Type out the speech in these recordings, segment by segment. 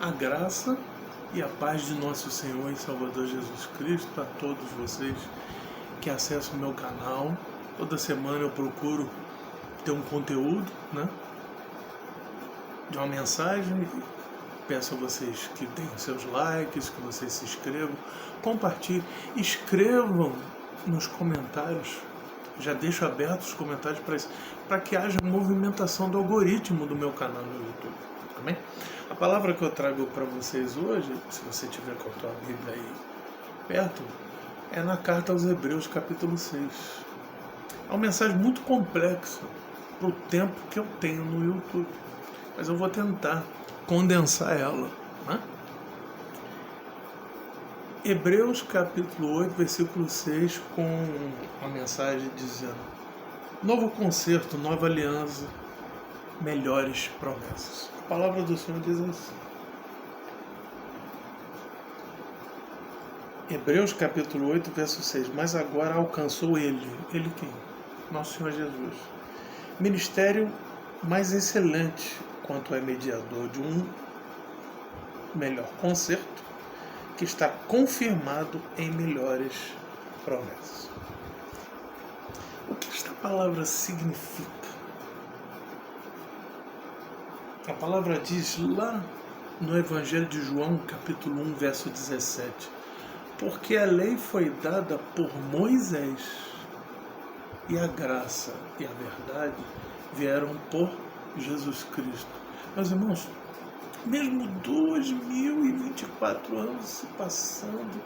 A graça e a paz de nosso Senhor e Salvador Jesus Cristo a todos vocês que acessam o meu canal. Toda semana eu procuro ter um conteúdo, né, de uma mensagem. Peço a vocês que deem seus likes, que vocês se inscrevam, compartilhem, escrevam nos comentários. Já deixo abertos os comentários para isso, para que haja movimentação do algoritmo do meu canal no YouTube. Amém? A palavra que eu trago para vocês hoje, se você tiver com a tua Bíblia aí perto, é na carta aos Hebreus, capítulo 6. É uma mensagem muito complexa para o tempo que eu tenho no YouTube, mas eu vou tentar condensar ela, né? Hebreus capítulo 8, versículo 6, com a mensagem dizendo: novo concerto, nova aliança, melhores promessas. A palavra do Senhor diz assim. Hebreus capítulo 8, verso 6. Mas agora alcançou ele quem? Nosso Senhor Jesus. Ministério mais excelente quanto é mediador de um melhor concerto, que está confirmado em melhores promessas. O que esta palavra significa? A palavra diz lá no Evangelho de João, capítulo 1, verso 17: porque a lei foi dada por Moisés, e a graça e a verdade vieram por Jesus Cristo. Meus irmãos, mesmo 2024 anos se passando,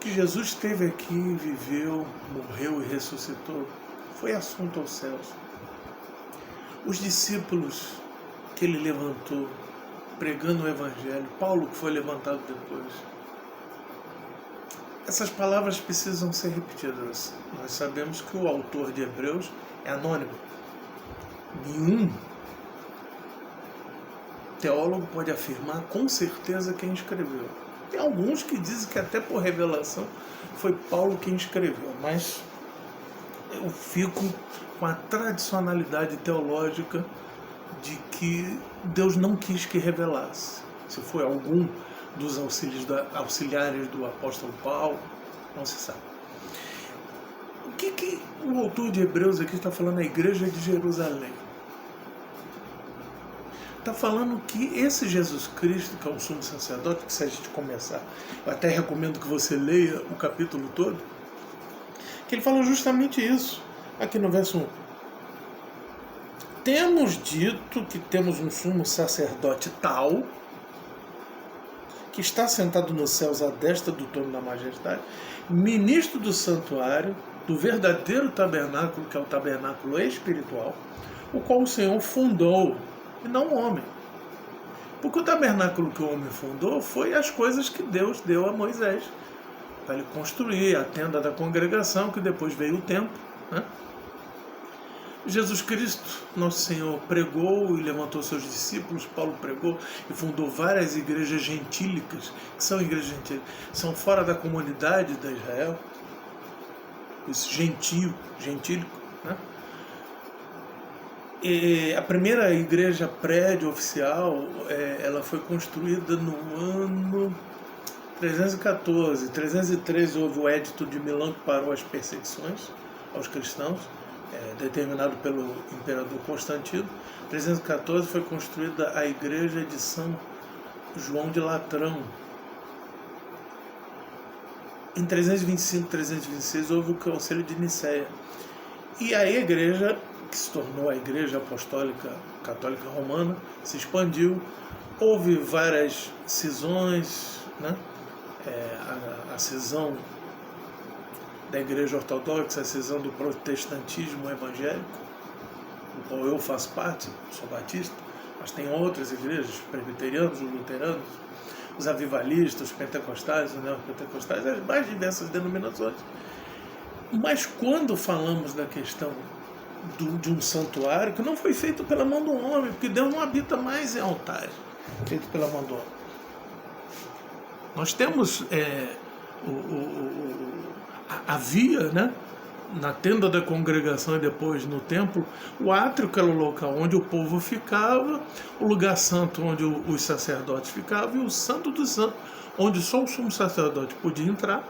que Jesus esteve aqui, viveu, morreu e ressuscitou, foi assunto aos céus. Os discípulos que ele levantou, pregando o Evangelho, Paulo que foi levantado depois. Essas palavras precisam ser repetidas. Nós sabemos que o autor de Hebreus é anônimo. Nenhum teólogo pode afirmar com certeza quem escreveu. Tem alguns que dizem que até por revelação foi Paulo quem escreveu, mas eu fico com a tradicionalidade teológica de que Deus não quis que revelasse. Se foi algum dos auxiliares do apóstolo Paulo, não se sabe. O que o autor de Hebreus aqui está falando à igreja de Jerusalém? Está falando que esse Jesus Cristo, que é o sumo sacerdote, que se a gente começar, eu até recomendo que você leia o capítulo todo, que ele fala justamente isso, aqui no verso 1. Temos dito que temos um sumo sacerdote tal, que está sentado nos céus à destra do trono da majestade, ministro do santuário, do verdadeiro tabernáculo, que é o tabernáculo espiritual, o qual o Senhor fundou, e não o homem. Porque o tabernáculo que o homem fundou foi as coisas que Deus deu a Moisés, para ele construir a tenda da congregação, que depois veio o templo, né? Jesus Cristo, nosso Senhor, pregou e levantou seus discípulos. Paulo pregou e fundou várias igrejas gentílicas, que são igrejas gentílicas, são fora da comunidade de Israel, esse gentílico, né? E a primeira igreja prédio oficial, ela foi construída no ano 314. 313 houve o Edito de Milão, que parou as perseguições aos cristãos, determinado pelo imperador Constantino. 314 foi construída a igreja de São João de Latrão. Em 325, 326 houve o Concílio de Nicéia. E a igreja, que se tornou a Igreja Apostólica Católica Romana, se expandiu. Houve várias cisões, né? A cisão da Igreja Ortodoxa, a cisão do protestantismo evangélico, do qual eu faço parte, sou batista, mas tem outras igrejas, os presbiterianos, os luteranos, os avivalistas, os pentecostais, os neopentecostais, as mais diversas denominações. Mas quando falamos da questão de um santuário, que não foi feito pela mão do homem, porque Deus não habita mais em altares, feito pela mão do homem. Nós temos havia, né, na tenda da congregação e depois no templo, o átrio, que era o local onde o povo ficava, o lugar santo onde os sacerdotes ficavam, e o santo dos santos, onde só o sumo sacerdote podia entrar.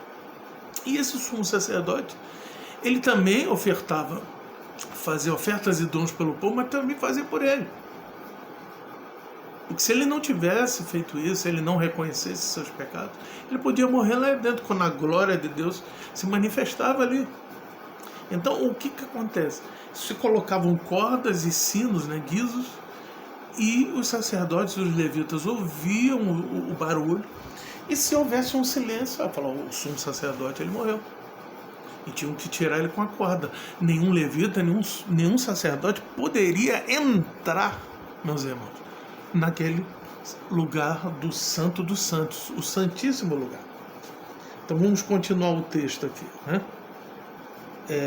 E esse sumo sacerdote, ele também fazia ofertas e dons pelo povo, mas também fazia por ele. Porque se ele não tivesse feito isso, se ele não reconhecesse seus pecados, ele podia morrer lá dentro, quando a glória de Deus se manifestava ali. Então, o que acontece? Se colocavam cordas e sinos, né, guizos, e os sacerdotes e os levitas ouviam o barulho, e se houvesse um silêncio, o sumo sacerdote, ele morreu. E tinham que tirar ele com a corda. Nenhum levita, nenhum sacerdote poderia entrar, meus irmãos, naquele lugar do Santo dos Santos, o Santíssimo Lugar. Então vamos continuar o texto aqui, né?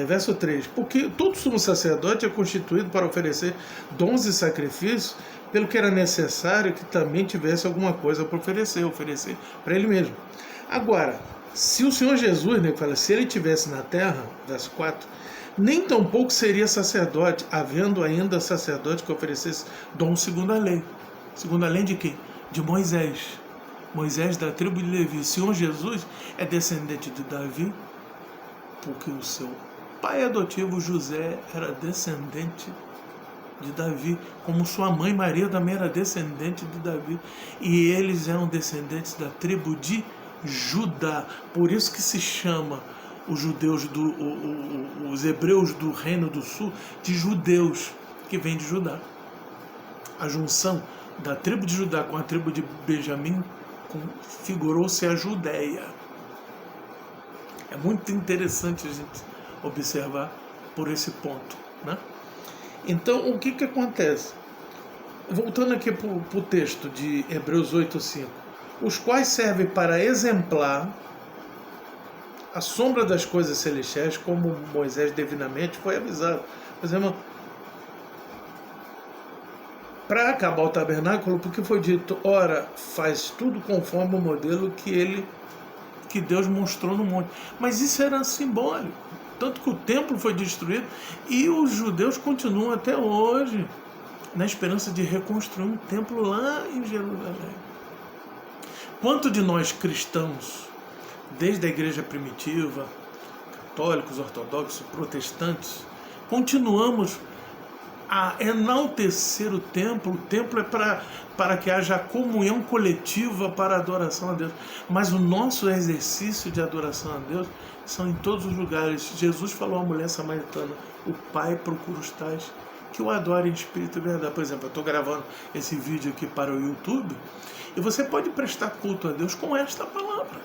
Verso 3. Porque todo sumo sacerdote é constituído para oferecer dons e sacrifícios, pelo que era necessário que também tivesse alguma coisa para oferecer para ele mesmo. Agora, se o Senhor Jesus, né, fala, se ele estivesse na terra, verso 4, nem tampouco seria sacerdote, havendo ainda sacerdote que oferecesse dom segundo a lei. Segundo a lei de quem? De Moisés. Moisés da tribo de Levi. O Senhor Jesus é descendente de Davi, porque o seu pai adotivo José era descendente de Davi, como sua mãe Maria também era descendente de Davi, e eles eram descendentes da tribo de Judá. Por isso que se chama os judeus os hebreus do Reino do Sul de judeus, que vem de Judá. A junção da tribo de Judá com a tribo de Benjamim configurou-se a Judéia. É muito interessante a gente observar por esse ponto, né? Então, o que acontece? Voltando aqui para o texto de Hebreus 8:5, os quais servem para exemplar a sombra das coisas celestiais, como Moisés divinamente foi avisado. Por exemplo, para acabar o tabernáculo, porque foi dito, ora, faz tudo conforme o modelo que Deus mostrou no monte. Mas isso era simbólico, tanto que o templo foi destruído e os judeus continuam até hoje na esperança de reconstruir um templo lá em Jerusalém. Quanto de nós cristãos, desde a igreja primitiva, católicos, ortodoxos, protestantes, continuamos a enaltecer o templo. O templo é para que haja comunhão coletiva para a adoração a Deus. Mas o nosso exercício de adoração a Deus são em todos os lugares. Jesus falou à mulher samaritana, o Pai procura os tais que o adorem em espírito e verdade. Por exemplo, eu estou gravando esse vídeo aqui para o YouTube, e você pode prestar culto a Deus com esta palavra.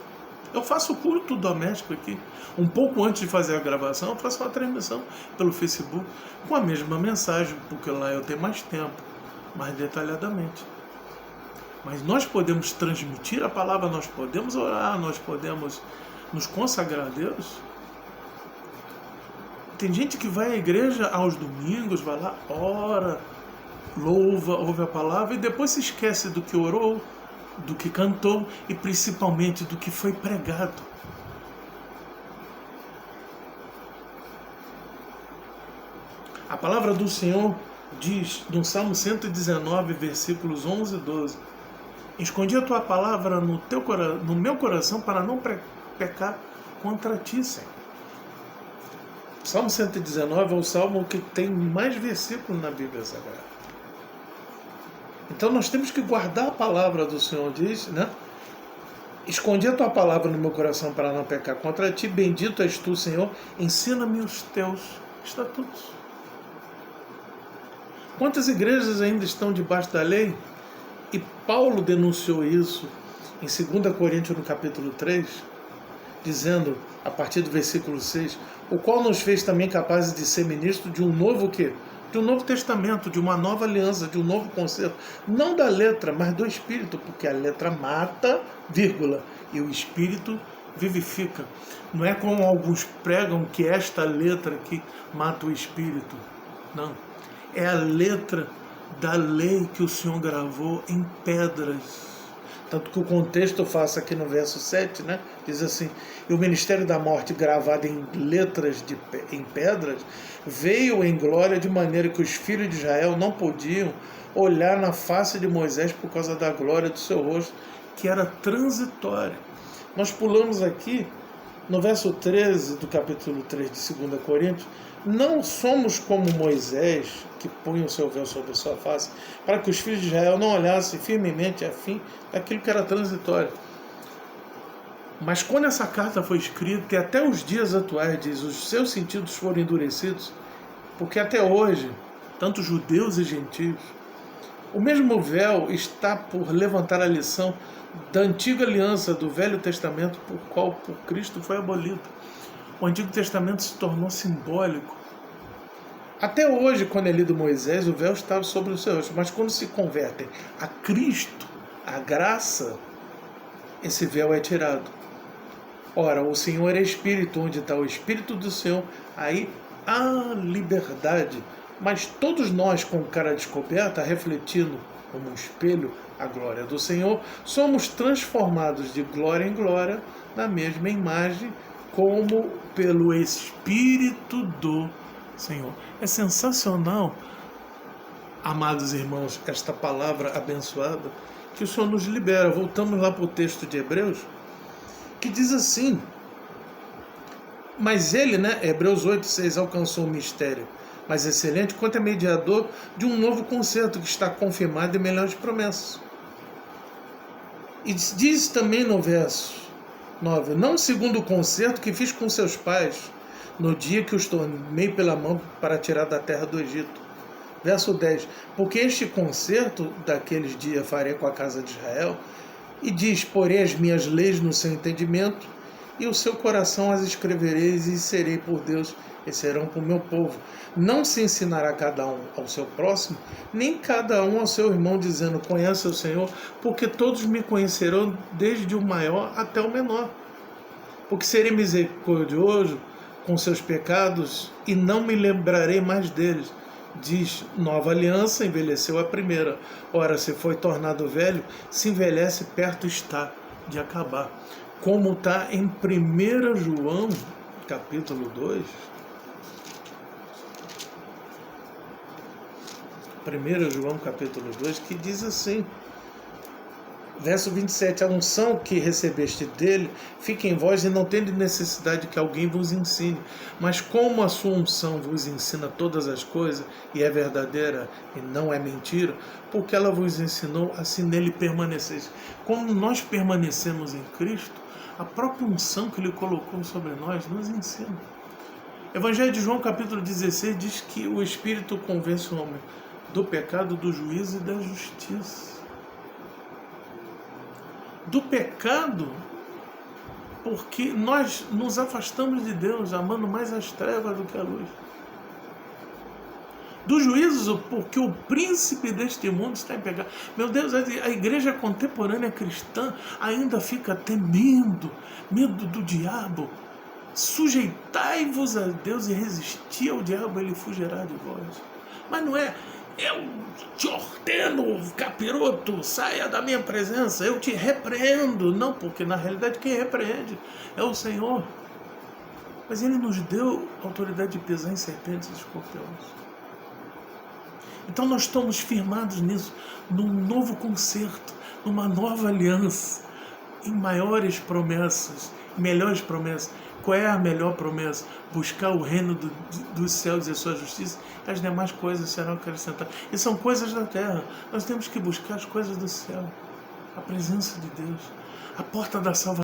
Eu faço culto doméstico aqui. Um pouco antes de fazer a gravação, eu faço uma transmissão pelo Facebook com a mesma mensagem, porque lá eu tenho mais tempo, mais detalhadamente. Mas nós podemos transmitir a palavra, nós podemos orar, nós podemos nos consagrar a Deus. Tem gente que vai à igreja aos domingos, vai lá, ora, louva, ouve a palavra e depois se esquece do que orou, do que cantou e principalmente do que foi pregado. A palavra do Senhor diz no Salmo 119, versículos 11 e 12: escondi a tua palavra no meu coração para não pecar contra ti, Senhor. Salmo 119 é o salmo que tem mais versículos na Bíblia Sagrada. Então nós temos que guardar a palavra do Senhor, diz, né? Escondi a tua palavra no meu coração para não pecar contra ti. Bendito és tu, Senhor. Ensina-me os teus estatutos. Quantas igrejas ainda estão debaixo da lei? E Paulo denunciou isso em 2 Coríntios, no capítulo 3, dizendo, a partir do versículo 6, o qual nos fez também capazes de ser ministro de um novo quê? De um novo testamento, de uma nova aliança, de um novo concerto. Não da letra, mas do Espírito, porque a letra mata, vírgula, e o Espírito vivifica. Não é como alguns pregam que esta letra aqui mata o Espírito. Não. É a letra da lei que o Senhor gravou em pedras. Tanto que o contexto faço aqui no verso 7, né? Diz assim: e o ministério da morte, gravado em letras em pedras, veio em glória, de maneira que os filhos de Israel não podiam olhar na face de Moisés por causa da glória do seu rosto, que era transitória. Nós pulamos aqui no verso 13 do capítulo 3 de 2 Coríntios: não somos como Moisés, que punha o seu véu sobre a sua face, para que os filhos de Israel não olhassem firmemente a fim daquilo que era transitório. Mas quando essa carta foi escrita, e até os dias atuais, diz, os seus sentidos foram endurecidos, porque até hoje, tanto judeus e gentios, o mesmo véu está por levantar a lição da antiga aliança do Velho Testamento, por qual por Cristo foi abolido. O Antigo Testamento se tornou simbólico. Até hoje, quando é lido Moisés, o véu estava sobre os seus, mas quando se convertem a Cristo, a graça, esse véu é tirado. Ora, o Senhor é Espírito, onde está o Espírito do Senhor, aí há liberdade. Mas todos nós, com cara descoberta, refletindo como um espelho a glória do Senhor, somos transformados de glória em glória na mesma imagem, como pelo Espírito do Senhor. É sensacional, amados irmãos, esta palavra abençoada que o Senhor nos libera. Voltamos lá para o texto de Hebreus, que diz assim: mas ele, Hebreus 8:6, alcançou o mistério mais excelente, quanto é mediador de um novo concerto que está confirmado em melhores promessas. E diz também no verso 9: não segundo o concerto que fiz com seus pais, no dia que os tomei pela mão para tirar da terra do Egito. Verso 10: porque este concerto daqueles dias farei com a casa de Israel, e diz, porei as minhas leis no seu entendimento, e o seu coração as escrevereis, e serei por Deus, e serão por meu povo. Não se ensinará cada um ao seu próximo, nem cada um ao seu irmão, dizendo, conhece o Senhor, porque todos me conhecerão, desde o maior até o menor. Porque serei misericordioso com seus pecados, e não me lembrarei mais deles. Diz, nova aliança envelheceu a primeira. Ora, se foi tornado velho, se envelhece, perto está de acabar. Como está em 1 João, capítulo 2. 1 João, capítulo 2, que diz assim, verso 27, a unção que recebeste dele fica em vós, e não tende necessidade que alguém vos ensine. Mas como a sua unção vos ensina todas as coisas, e é verdadeira e não é mentira, porque ela vos ensinou, assim nele permaneceis. Quando nós permanecemos em Cristo, a própria unção que ele colocou sobre nós nos ensina. Evangelho de João, capítulo 16, diz que o Espírito convence o homem do pecado, do juízo e da justiça. Do pecado, porque nós nos afastamos de Deus, amando mais as trevas do que a luz. Do juízo, porque o príncipe deste mundo está em pecado. Meu Deus, a igreja contemporânea cristã ainda fica temendo, medo do diabo. Sujeitai-vos a Deus e resisti ao diabo, ele fugirá de vós. Mas não é, eu te ordeno, capiroto, saia da minha presença, eu te repreendo. Não, porque na realidade quem repreende é o Senhor. Mas ele nos deu autoridade de pisar em serpentes e escorpiões. Então nós estamos firmados nisso, num novo concerto, numa nova aliança, em maiores promessas, melhores promessas. Qual é a melhor promessa? Buscar o reino dos céus e a sua justiça, e as demais coisas serão acrescentadas. E são coisas da terra. Nós temos que buscar as coisas do céu, a presença de Deus, a porta da salvação.